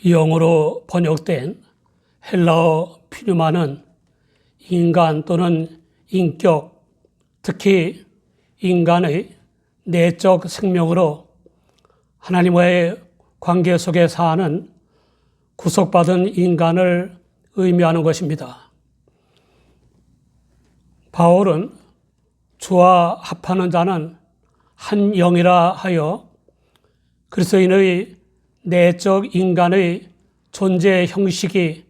영어로 번역된 헬라어 피뉴마는 인간 또는 인격, 특히 인간의 내적 생명으로 하나님과의 관계 속에 사는 구속받은 인간을 의미하는 것입니다. 바울은 주와 합하는 자는 한 영이라 하여 그리스도인의 내적 인간의 존재 형식이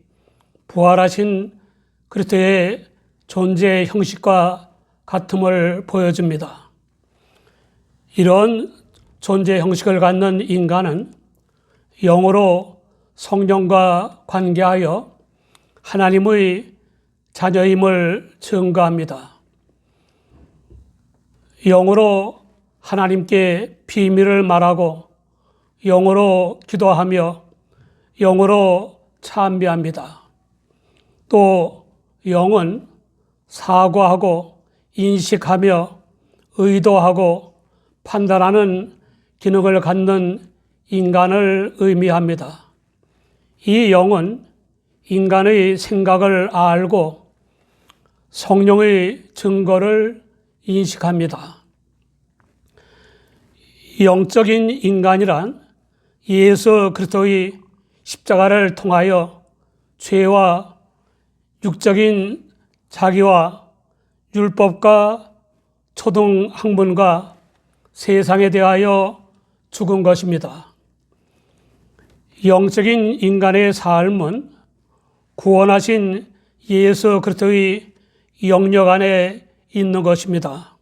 부활하신 그리스도의 존재 형식과 같음을 보여줍니다. 이런 존재 형식을 갖는 인간은 영으로 성령과 관계하여 하나님의 자녀임을 증거합니다. 영으로 하나님께 비밀을 말하고 영으로 기도하며 영으로 찬미합니다. 또 영은 사고하고 인식하며 의도하고 판단하는 기능을 갖는 인간을 의미합니다. 이 영은 인간의 생각을 알고 성령의 증거를 인식합니다. 영적인 인간이란 예수 그리스도의 십자가를 통하여 죄와 육적인 자기와 율법과 초등학문과 세상에 대하여 죽은 것입니다. 영적인 인간의 삶은 구원하신 예수 그리스도의 영역 안에 있는 것입니다.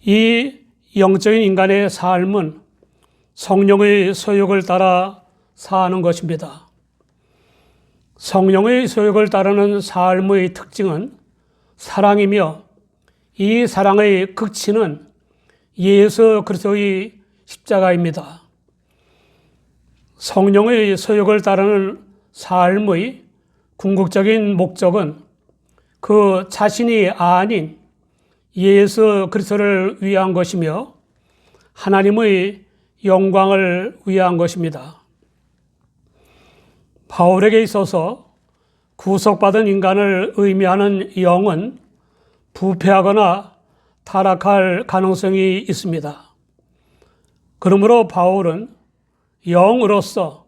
이 영적인 인간의 삶은 성령의 소욕을 따라 사는 것입니다. 성령의 소욕을 따르는 삶의 특징은 사랑이며 이 사랑의 극치는 예수 그리스도의 십자가입니다. 성령의 소욕을 따르는 삶의 궁극적인 목적은 그 자신이 아닌 예수 그리스도를 위한 것이며 하나님의 영광을 위한 것입니다. 바울에게 있어서 구속받은 인간을 의미하는 영은 부패하거나 타락할 가능성이 있습니다. 그러므로 바울은 영으로서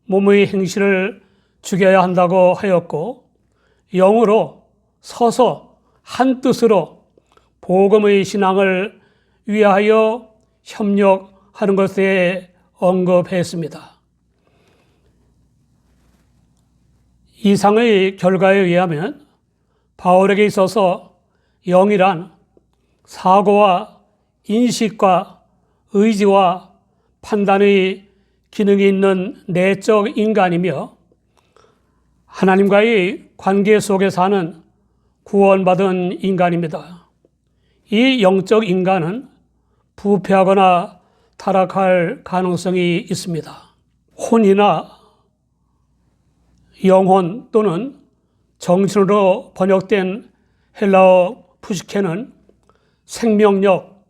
몸의 행실을 죽여야 한다고 하였고 영으로 서서 한 뜻으로 복음의 신앙을 위하여 협력하는 것에 언급했습니다. 이상의 결과에 의하면 바울에게 있어서 영이란 사고와 인식과 의지와 판단의 기능이 있는 내적 인간이며 하나님과의 관계 속에 사는 구원받은 인간입니다. 이 영적 인간은 부패하거나 타락할 가능성이 있습니다. 혼이나 영혼 또는 정신으로 번역된 헬라어 푸시케는 생명력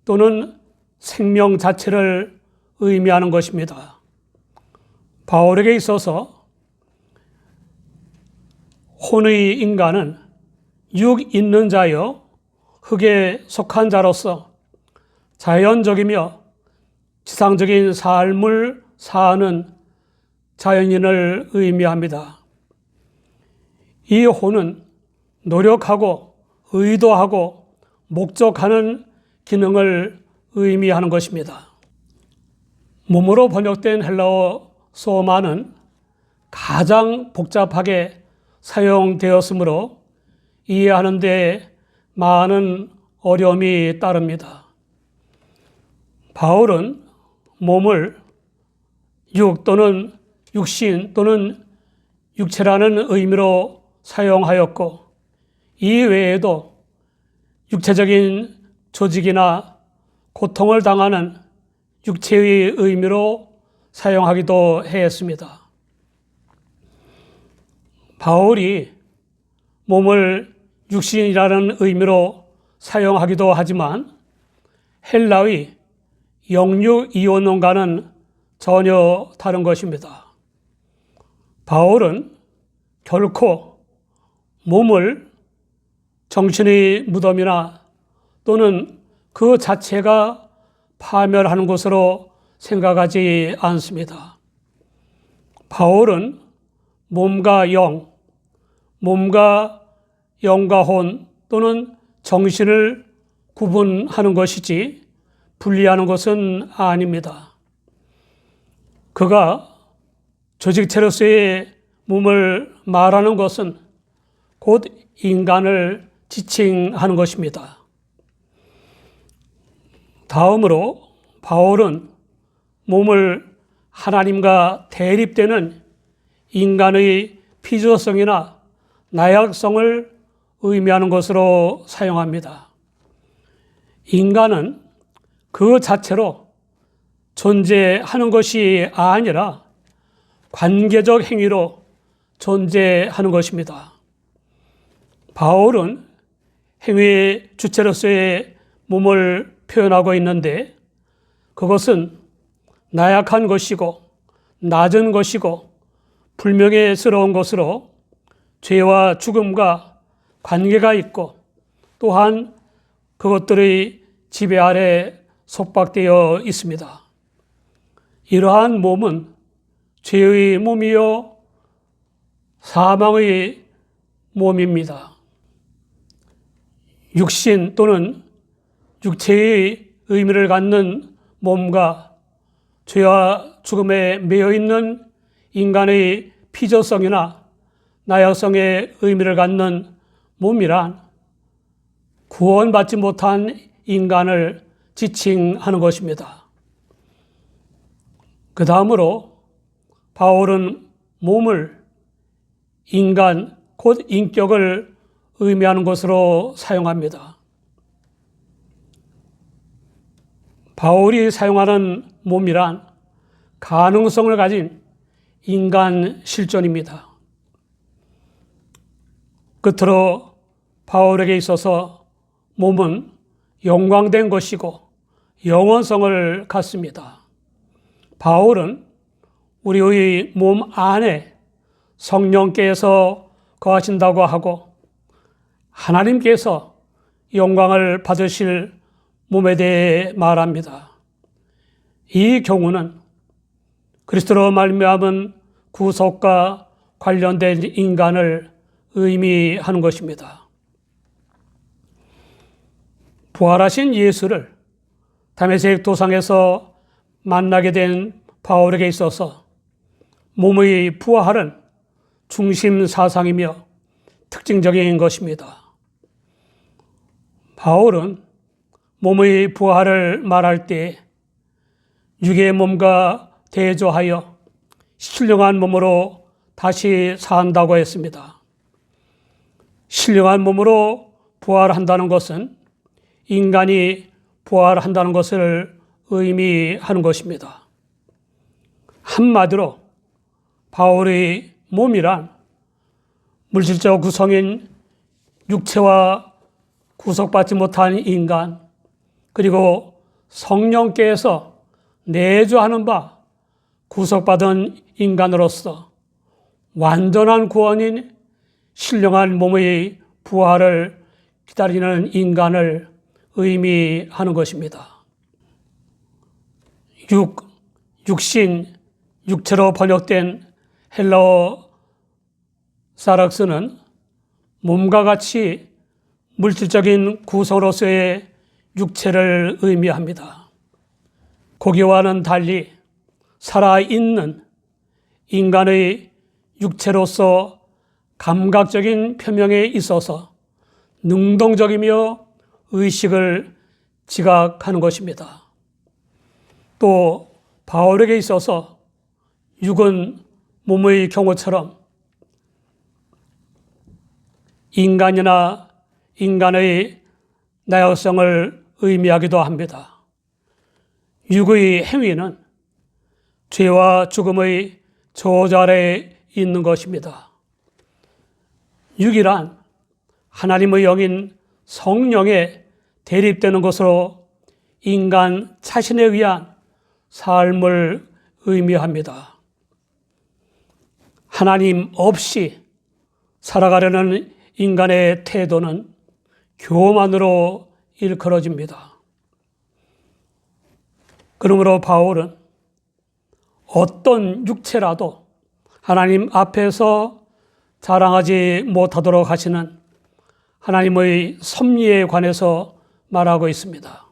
또는 생명 자체를 의미하는 것입니다. 바울에게 있어서 혼의 인간은 육 있는 자여 흙에 속한 자로서 자연적이며 지상적인 삶을 사는 자연인을 의미합니다. 이 혼은 노력하고 의도하고 목적하는 기능을 의미하는 것입니다. 몸으로 번역된 헬라어 소마는 가장 복잡하게 사용되었으므로 이해하는 데 많은 어려움이 따릅니다. 바울은 몸을 육 또는 육신 또는 육체라는 의미로 사용하였고 이 외에도 육체적인 조직이나 고통을 당하는 육체의 의미로 사용하기도 했습니다. 바울이 몸을 육신이라는 의미로 사용하기도 하지만 헬라의 영육 이혼론과는 전혀 다른 것입니다. 바울은 결코 몸을 정신의 무덤이나 또는 그 자체가 파멸하는 것으로 생각하지 않습니다. 바울은 몸과 영과 혼 또는 정신을 구분하는 것이지 분리하는 것은 아닙니다. 그가 조직체로서의 몸을 말하는 것은 곧 인간을 지칭하는 것입니다. 다음으로 바울은 몸을 하나님과 대립되는 인간의 피조성이나 나약성을 의미하는 것으로 사용합니다. 인간은 그 자체로 존재하는 것이 아니라 관계적 행위로 존재하는 것입니다. 바울은 행위의 주체로서의 몸을 표현하고 있는데 그것은 나약한 것이고 낮은 것이고 불명예스러운 것으로 죄와 죽음과 관계가 있고 또한 그것들의 지배 아래 속박되어 있습니다. 이러한 몸은 죄의 몸이요 사망의 몸입니다. 육신 또는 육체의 의미를 갖는 몸과 죄와 죽음에 매여 있는 인간의 피조성이나 나약성의 의미를 갖는 몸이란 구원받지 못한 인간을 지칭하는 것입니다. 그 다음으로 바울은 몸을 인간, 곧 인격을 의미하는 것으로 사용합니다. 바울이 사용하는 몸이란 가능성을 가진 인간 실존입니다. 끝으로 바울에게 있어서 몸은 영광된 것이고 영원성을 갖습니다. 바울은 우리의 몸 안에 성령께서 거하신다고 하고 하나님께서 영광을 받으실 몸에 대해 말합니다. 이 경우는 그리스도로 말미암은 구속과 관련된 인간을 의미하는 것입니다. 부활하신 예수를 다메섹 도상에서 만나게 된 바울에게 있어서 몸의 부활은 중심 사상이며 특징적인 것입니다. 바울은 몸의 부활을 말할 때 육의 몸과 대조하여 신령한 몸으로 다시 산다고 했습니다. 신령한 몸으로 부활한다는 것은 인간이 부활한다는 것을 의미하는 것입니다. 한마디로 바울의 몸이란 물질적 구성인 육체와 구속받지 못한 인간, 그리고 성령께서 내주하는 바 구속받은 인간으로서 완전한 구원인 신령한 몸의 부활을 기다리는 인간을 의미하는 것입니다. 육신, 육체로 번역된 헬라어 사락스는 몸과 같이 물질적인 구성으로서의 육체를 의미합니다. 고기와는 달리 살아있는 인간의 육체로서 감각적인 표명에 있어서 능동적이며 의식을 지각하는 것입니다. 또 바울에게 있어서 육은 몸의 경우처럼 인간이나 인간의 나약성을 의미하기도 합니다. 육의 행위는 죄와 죽음의 저주 아래에 있는 것입니다. 육이란 하나님의 영인 성령에 대립되는 것으로 인간 자신에 의한 삶을 의미합니다. 하나님 없이 살아가려는 인간의 태도는 교만으로 일컬어집니다. 그러므로 바울은 어떤 육체라도 하나님 앞에서 자랑하지 못하도록 하시는 하나님의 섭리에 관해서 말하고 있습니다.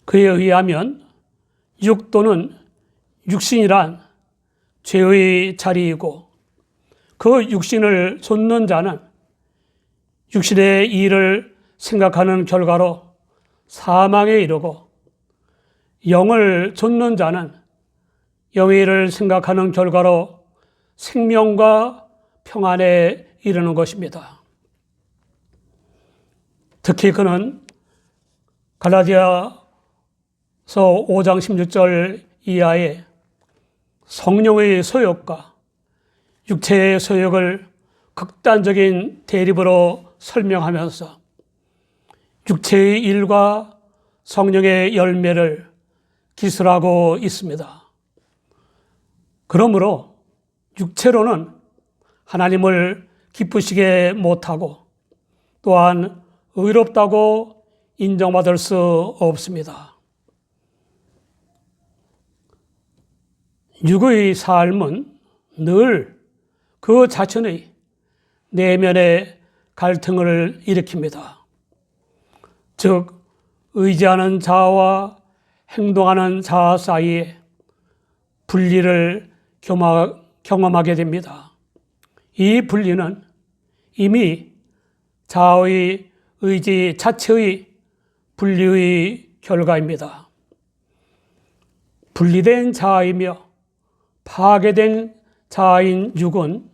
그에 의하면 육도는 육신이란 죄의 자리이고 그 육신을 좇는 자는 육신의 일을 생각하는 결과로 사망에 이르고 영을 좇는 자는 영의 일을 생각하는 결과로 생명과 평안에 이르는 것입니다. 특히 그는 갈라디아서 5장 16절 이하에 성령의 소욕과 육체의 소욕을 극단적인 대립으로 설명하면서 육체의 일과 성령의 열매를 기술하고 있습니다. 그러므로 육체로는 하나님을 기쁘시게 못하고 또한 의롭다고 인정받을 수 없습니다. 육의 삶은 늘 그 자신의 내면의 갈등을 일으킵니다. 즉, 의지하는 자아와 행동하는 자아 사이에 분리를 경험하게 됩니다. 이 분리는 이미 자아의 의지 자체의 분리의 결과입니다. 분리된 자아이며 파괴된 자아인 육은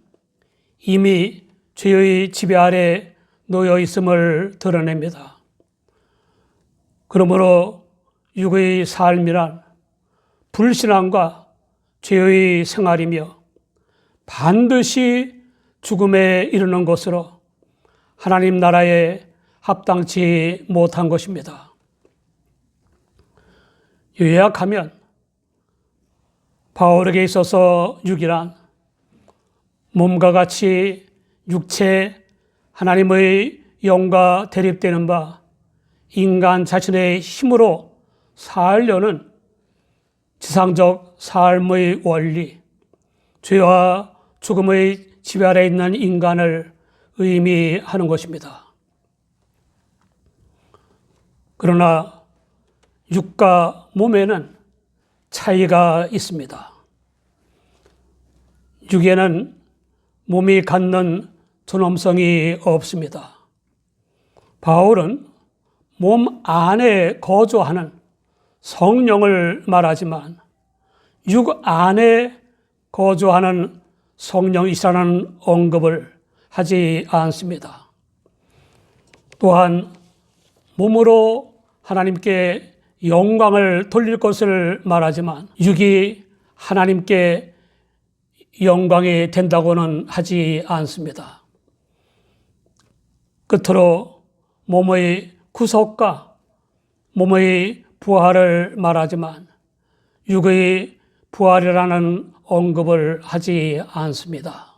이미 죄의 지배 아래 놓여 있음을 드러냅니다. 그러므로 육의 삶이란 불신앙과 죄의 생활이며 반드시 죽음에 이르는 것으로 하나님 나라에 합당치 못한 것입니다. 요약하면 바울에게 있어서 육이란 몸과 같이 육체, 하나님의 영과 대립되는 바 인간 자신의 힘으로 살려는 지상적 삶의 원리, 죄와 죽음의 지배 아래 있는 인간을 의미하는 것입니다. 그러나 육과 몸에는 차이가 있습니다. 육에는 몸이 갖는 존엄성이 없습니다. 바울은 몸 안에 거주하는 성령을 말하지만 육 안에 거주하는 성령이시라는 언급을 하지 않습니다. 또한 몸으로 하나님께 영광을 돌릴 것을 말하지만 육이 하나님께 영광이 된다고는 하지 않습니다. 끝으로 몸의 구속과 몸의 부활을 말하지만 육의 부활이라는 언급을 하지 않습니다.